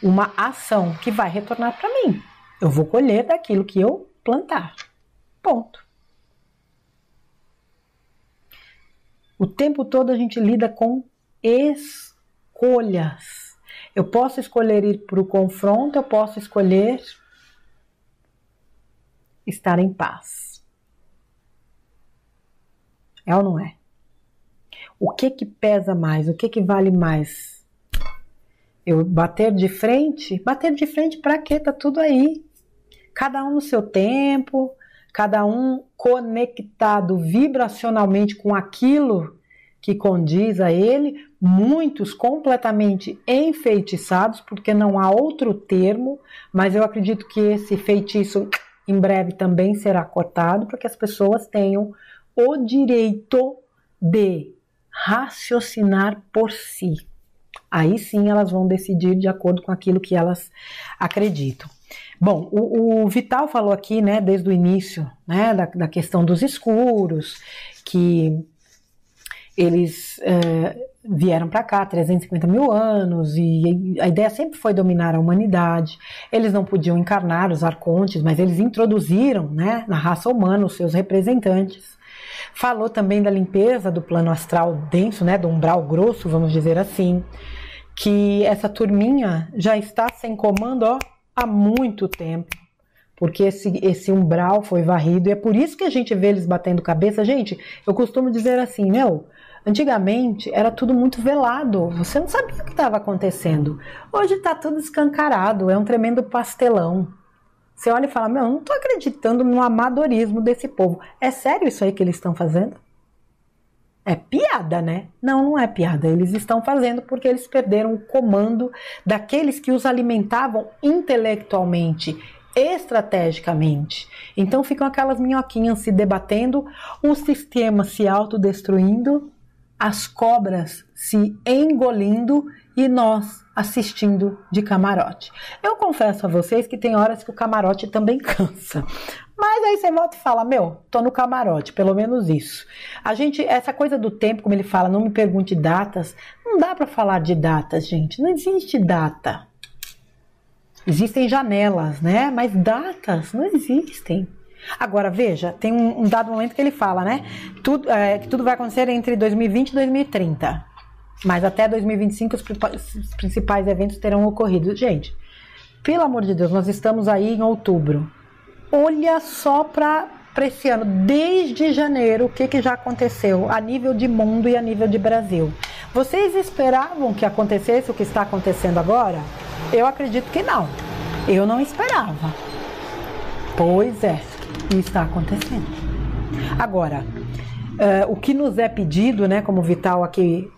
uma ação que vai retornar para mim. Eu vou colher daquilo que eu plantar. Ponto. O tempo todo a gente lida com escolhas. Eu posso escolher ir para o confronto, eu posso escolher estar em paz. É ou não é? O que pesa mais? O que vale mais? Eu bater de frente? Bater de frente para quê? Tá tudo aí. Cada um no seu tempo, cada um conectado vibracionalmente com aquilo que condiz a ele, muitos completamente enfeitiçados, porque não há outro termo, mas eu acredito que esse feitiço em breve também será cortado, para que as pessoas tenham o direito de raciocinar por si. Aí sim elas vão decidir de acordo com aquilo que elas acreditam. Bom, o Vital falou aqui, né, desde o início, né, da questão dos escuros, que eles vieram para cá 350 mil anos e a ideia sempre foi dominar a humanidade. Eles não podiam encarnar os arcontes, mas eles introduziram, né, na raça humana os seus representantes. Falou também da limpeza do plano astral denso, né, do umbral grosso, vamos dizer assim, que essa turminha já está sem comando, ó, há muito tempo, porque esse umbral foi varrido, e é por isso que a gente vê eles batendo cabeça. Gente, eu costumo dizer assim, antigamente era tudo muito velado, você não sabia o que estava acontecendo. Hoje está tudo escancarado, é um tremendo pastelão. Você olha e fala, eu não estou acreditando no amadorismo desse povo. É sério isso aí que eles estão fazendo? É piada, né? Não é piada. Eles estão fazendo porque eles perderam o comando daqueles que os alimentavam intelectualmente, estrategicamente. Então ficam aquelas minhoquinhas se debatendo, o sistema se autodestruindo, as cobras se engolindo e nós assistindo de camarote. Eu confesso a vocês que tem horas que o camarote também cansa. Mas aí você volta e fala, tô no camarote, pelo menos isso. Essa coisa do tempo, como ele fala, não me pergunte datas, não dá para falar de datas, gente, não existe data. Existem janelas, né? Mas datas não existem. Agora, veja, tem um dado momento que ele fala, né? Que tudo vai acontecer entre 2020 e 2030. Mas até 2025 os principais eventos terão ocorrido. Gente, pelo amor de Deus, nós estamos aí em outubro. Olha só para esse ano, desde janeiro, o que já aconteceu a nível de mundo e a nível de Brasil. Vocês esperavam que acontecesse o que está acontecendo agora? Eu acredito que não. Eu não esperava. Pois é, e está acontecendo. Agora, o que nos é pedido, né, como o Vital aqui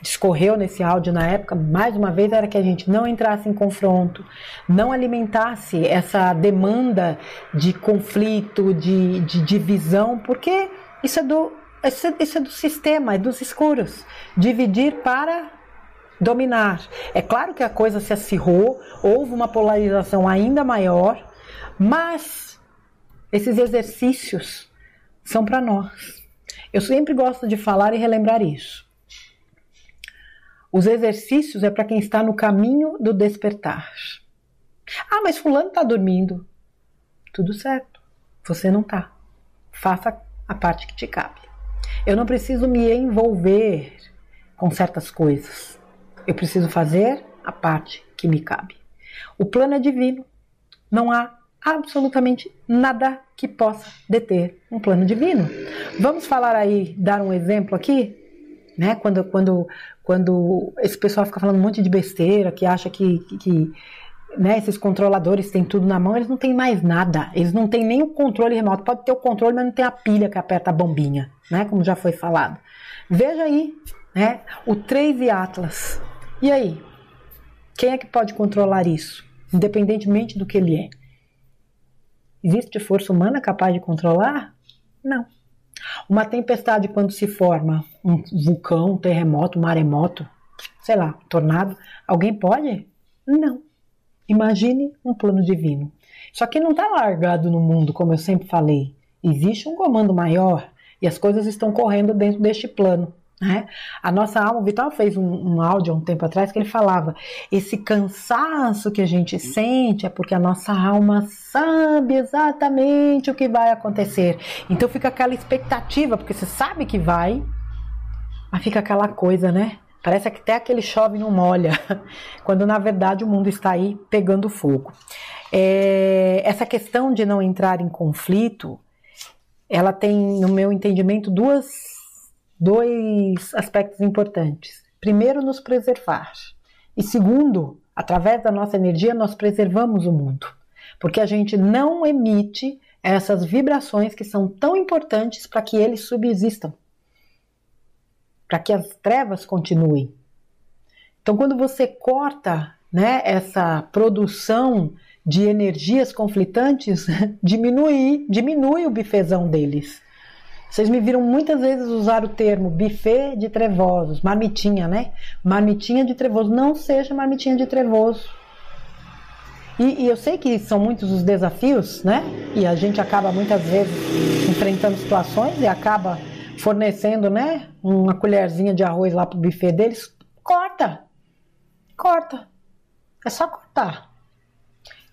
discorreu nesse áudio na época, mais uma vez, era que a gente não entrasse em confronto, não alimentasse essa demanda de conflito, de divisão, porque isso é do sistema, é dos escuros. Dividir para dominar. É claro que a coisa se acirrou, houve uma polarização ainda maior, mas esses exercícios são para nós. Eu sempre gosto de falar e relembrar isso. Os exercícios é para quem está no caminho do despertar. Ah, mas fulano está dormindo. Tudo certo. Você não está. Faça a parte que te cabe. Eu não preciso me envolver com certas coisas. Eu preciso fazer a parte que me cabe. O plano é divino. Não há absolutamente nada que possa deter um plano divino. Vamos falar aí, dar um exemplo aqui? Né? Quando esse pessoal fica falando um monte de besteira, que acha que né, esses controladores têm tudo na mão, eles não têm mais nada, eles não têm nem o controle remoto, pode ter o controle, mas não tem a pilha que aperta a bombinha, né, como já foi falado. Veja aí, né, o Trace Atlas, e aí? Quem é que pode controlar isso, independentemente do que ele é? Existe força humana capaz de controlar? Não. Uma tempestade, quando se forma, um vulcão, um terremoto, um maremoto, sei lá, um tornado, alguém pode? Não. Imagine um plano divino. Só que não está largado no mundo, como eu sempre falei. Existe um comando maior e as coisas estão correndo dentro deste plano, né? A nossa alma, o Vital fez um áudio há um tempo atrás que ele falava, esse cansaço que a gente sente é porque a nossa alma sabe exatamente o que vai acontecer. Então fica aquela expectativa, porque você sabe que vai, mas fica aquela coisa, né? Parece que até aquele chove não molha, quando na verdade o mundo está aí pegando fogo. Essa questão de não entrar em conflito, ela tem, no meu entendimento, dois aspectos importantes. Primeiro, nos preservar. E segundo, através da nossa energia, nós preservamos o mundo. Porque a gente não emite essas vibrações que são tão importantes para que eles subsistam. Para que as trevas continuem. Então, quando você corta, né, essa produção de energias conflitantes, diminui o bifezão deles. Vocês me viram muitas vezes usar o termo buffet de trevosos, marmitinha, né? Marmitinha de trevoso. Não seja marmitinha de trevoso. E eu sei que são muitos os desafios, né? E a gente acaba muitas vezes enfrentando situações e acaba fornecendo, né, uma colherzinha de arroz lá pro buffet deles. Corta. É só cortar.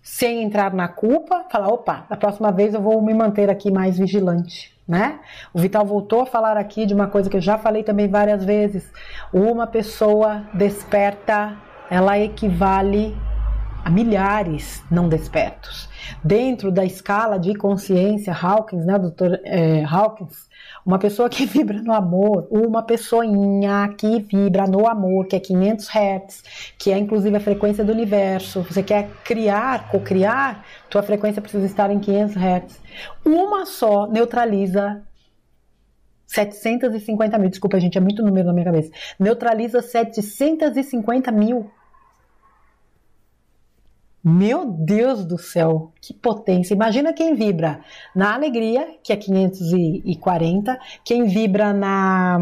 Sem entrar na culpa, falar, opa, da próxima vez eu vou me manter aqui mais vigilante, né? O Vital voltou a falar aqui de uma coisa que eu já falei também várias vezes. Uma pessoa desperta, ela equivale a milhares não despertos. Dentro da escala de consciência Hawkins, né, Dr. Hawkins, uma pessoa que vibra no amor, uma pessoinha que vibra no amor, que é 500 Hz, que é inclusive a frequência do universo. Você quer criar, cocriar, tua frequência precisa estar em 500 Hz. Uma só neutraliza 750 mil, desculpa gente, é muito número na minha cabeça, neutraliza 750 mil. Meu Deus do céu, que potência. Imagina quem vibra na alegria, que é 540, quem vibra na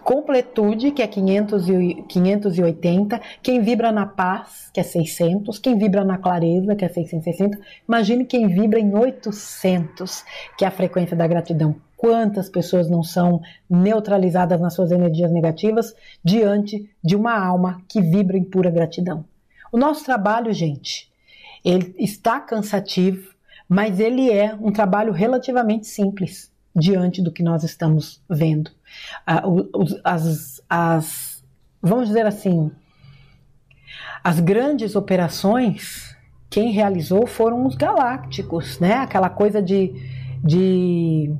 completude, que é 580, quem vibra na paz, que é 600, quem vibra na clareza, que é 660. Imagine quem vibra em 800, que é a frequência da gratidão. Quantas pessoas não são neutralizadas nas suas energias negativas diante de uma alma que vibra em pura gratidão? O nosso trabalho, gente, ele está cansativo, mas ele é um trabalho relativamente simples diante do que nós estamos vendo. Vamos dizer assim, as grandes operações, quem realizou foram os galácticos, né? Aquela coisa de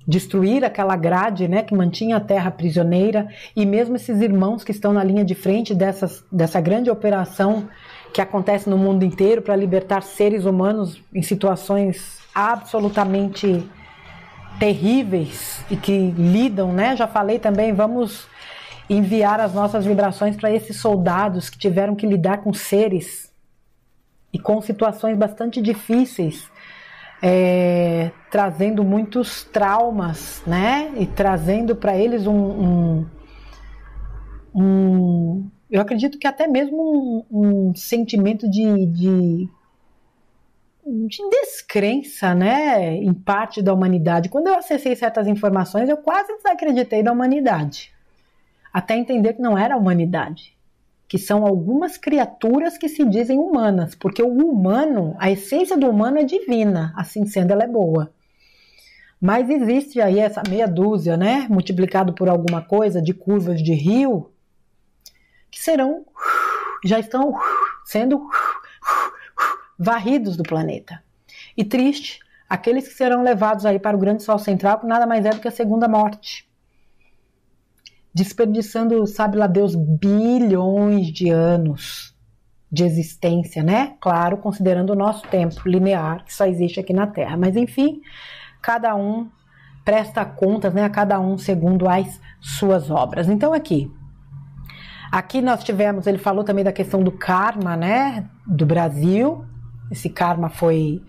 destruir aquela grade, né, que mantinha a Terra prisioneira, e mesmo esses irmãos que estão na linha de frente dessa grande operação que acontece no mundo inteiro para libertar seres humanos em situações absolutamente terríveis e que lidam, né? Já falei também, vamos enviar as nossas vibrações para esses soldados que tiveram que lidar com seres e com situações bastante difíceis, trazendo muitos traumas, né? E trazendo para eles eu acredito que até mesmo um sentimento de descrença, né? Em parte da humanidade. Quando eu acessei certas informações, eu quase desacreditei da humanidade, até entender que não era a humanidade, que são algumas criaturas que se dizem humanas, porque o humano, a essência do humano é divina, assim sendo ela é boa. Mas existe aí essa meia dúzia, né, multiplicado por alguma coisa de curvas de rio, que já estão sendo varridos do planeta. E triste, aqueles que serão levados aí para o grande sol central, que nada mais é do que a segunda morte. Desperdiçando, sabe lá Deus, bilhões de anos de existência, né? Claro, considerando o nosso tempo linear, que só existe aqui na Terra. Mas, enfim, cada um presta contas, né? A cada um segundo as suas obras. Então, aqui nós tivemos, ele falou também da questão do karma, né? Do Brasil. Esse karma foi...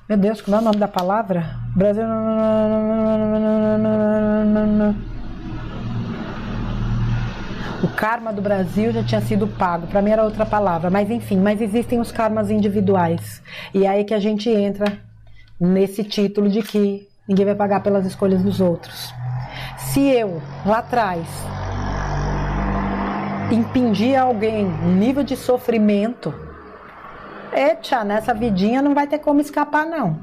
Meu Deus, como é o nome da palavra? Brasil... O karma do Brasil já tinha sido pago, para mim era outra palavra, mas enfim, mas existem os karmas individuais. E é aí que a gente entra nesse título de que ninguém vai pagar pelas escolhas dos outros. Se eu, lá atrás, impingir a alguém um nível de sofrimento, nessa vidinha não vai ter como escapar, não.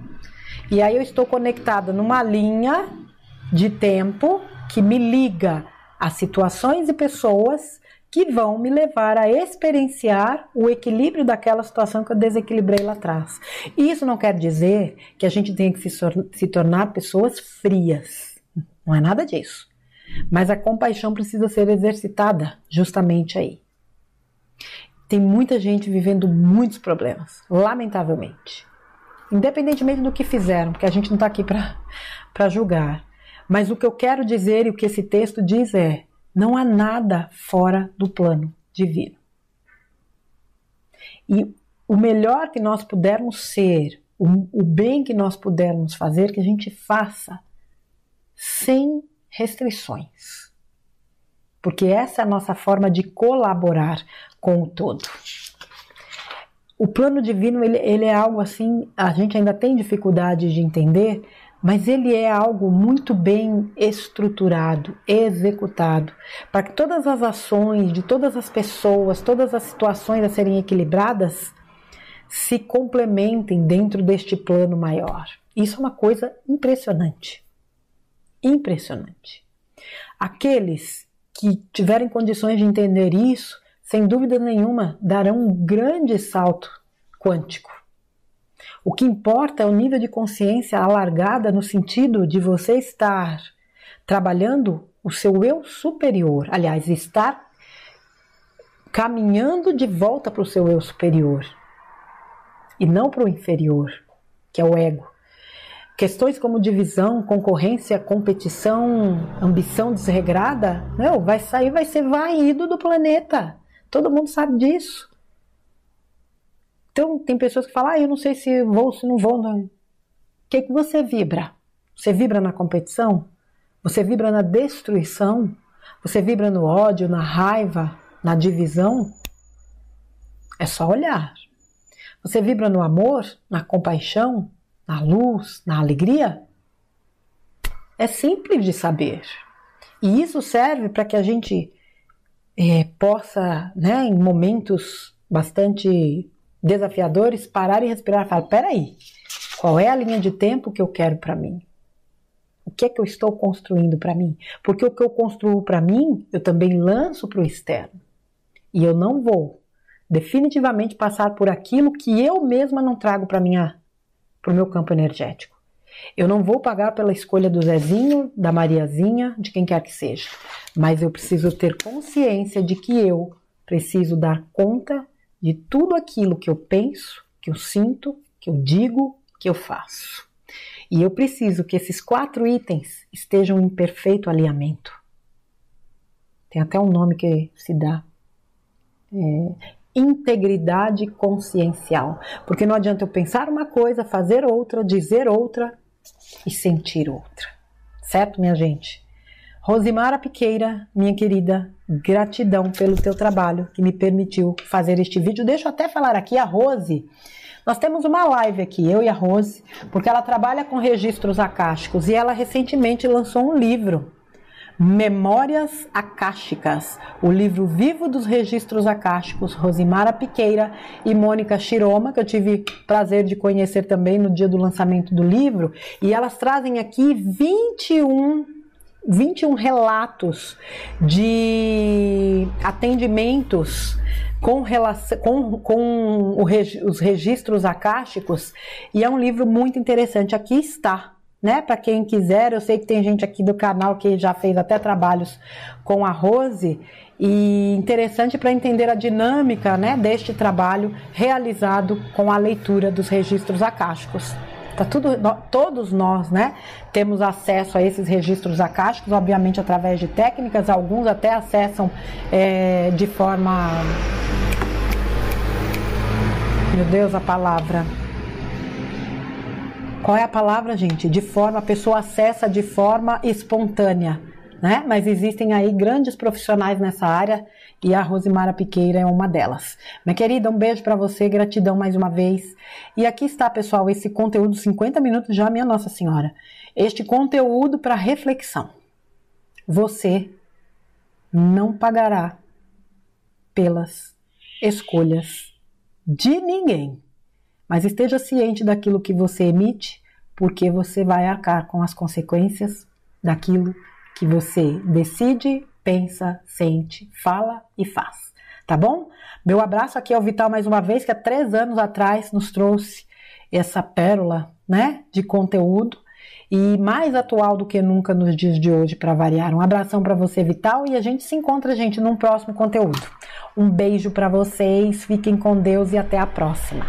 E aí eu estou conectada numa linha de tempo que me liga a situações e pessoas que vão me levar a experienciar o equilíbrio daquela situação que eu desequilibrei lá atrás. E isso não quer dizer que a gente tenha que se tornar pessoas frias. Não é nada disso. Mas a compaixão precisa ser exercitada justamente aí. Tem muita gente vivendo muitos problemas, lamentavelmente. Independentemente do que fizeram, porque a gente não está aqui para julgar. Mas o que eu quero dizer e o que esse texto diz é: não há nada fora do plano divino. E o melhor que nós pudermos ser, o bem que nós pudermos fazer, que a gente faça sem restrições. Porque essa é a nossa forma de colaborar com o todo. O plano divino, ele é algo assim, a gente ainda tem dificuldade de entender, mas ele é algo muito bem estruturado, executado, para que todas as ações de todas as pessoas, todas as situações a serem equilibradas, se complementem dentro deste plano maior. Isso é uma coisa impressionante. Impressionante. Aqueles que tiverem condições de entender isso, sem dúvida nenhuma, darão um grande salto quântico. O que importa é o nível de consciência alargada no sentido de você estar trabalhando o seu eu superior. Aliás, estar caminhando de volta para o seu eu superior. E não para o inferior, que é o ego. Questões como divisão, concorrência, competição, ambição desregrada, vai ser varrido do planeta. Todo mundo sabe disso. Então, tem pessoas que falam, eu não sei se vou, se não vou. Não. O que você vibra? Você vibra na competição? Você vibra na destruição? Você vibra no ódio, na raiva, na divisão? É só olhar. Você vibra no amor, na compaixão, na luz, na alegria? É simples de saber. E isso serve para que a gente possa, em momentos bastante desafiadores, parar e respirar e falar, peraí, qual é a linha de tempo que eu quero para mim? O que é que eu estou construindo para mim? Porque o que eu construo para mim, eu também lanço para o externo. E eu não vou definitivamente passar por aquilo que eu mesma não trago para o meu campo energético. Eu não vou pagar pela escolha do Zezinho, da Mariazinha, de quem quer que seja. Mas eu preciso ter consciência de que eu preciso dar conta de tudo aquilo que eu penso, que eu sinto, que eu digo, que eu faço. E eu preciso que esses 4 itens estejam em perfeito alinhamento. Tem até um nome que se dá. Integridade consciencial. Porque não adianta eu pensar uma coisa, fazer outra, dizer outra e sentir outra. Certo, minha gente? Rosimara Piqueira, minha querida, gratidão pelo teu trabalho que me permitiu fazer este vídeo. Deixa eu até falar aqui, a Rose, nós temos uma live aqui, eu e a Rose, porque ela trabalha com registros acásticos e ela recentemente lançou um livro, Memórias Acásticas, o livro vivo dos registros acásticos, Rosimara Piqueira e Mônica Shiroma, que eu tive prazer de conhecer também no dia do lançamento do livro, e elas trazem aqui 21 relatos de atendimentos com os registros acásticos, e é um livro muito interessante. Aqui está, para quem quiser. Eu sei que tem gente aqui do canal que já fez até trabalhos com a Rose, e interessante para entender a dinâmica, né, deste trabalho realizado com a leitura dos registros acásticos. Todos nós, né, temos acesso a esses registros acásticos, obviamente através de técnicas, alguns até acessam de forma... Meu Deus, a palavra... Qual é a palavra, gente? A pessoa acessa de forma espontânea, né? Mas existem aí grandes profissionais nessa área e a Rosimara Piqueira é uma delas. Minha querida, um beijo para você, gratidão mais uma vez. E aqui está, pessoal, esse conteúdo, 50 minutos já, minha Nossa Senhora. Este conteúdo para reflexão. Você não pagará pelas escolhas de ninguém. Mas esteja ciente daquilo que você emite, porque você vai arcar com as consequências daquilo que você decide, pensa, sente, fala e faz. Tá bom? Meu abraço aqui ao Vital mais uma vez, que há 3 anos atrás nos trouxe essa pérola, né, de conteúdo e mais atual do que nunca nos dias de hoje, para variar. Um abração para você, Vital, e a gente se encontra, gente, num próximo conteúdo. Um beijo para vocês, fiquem com Deus e até a próxima.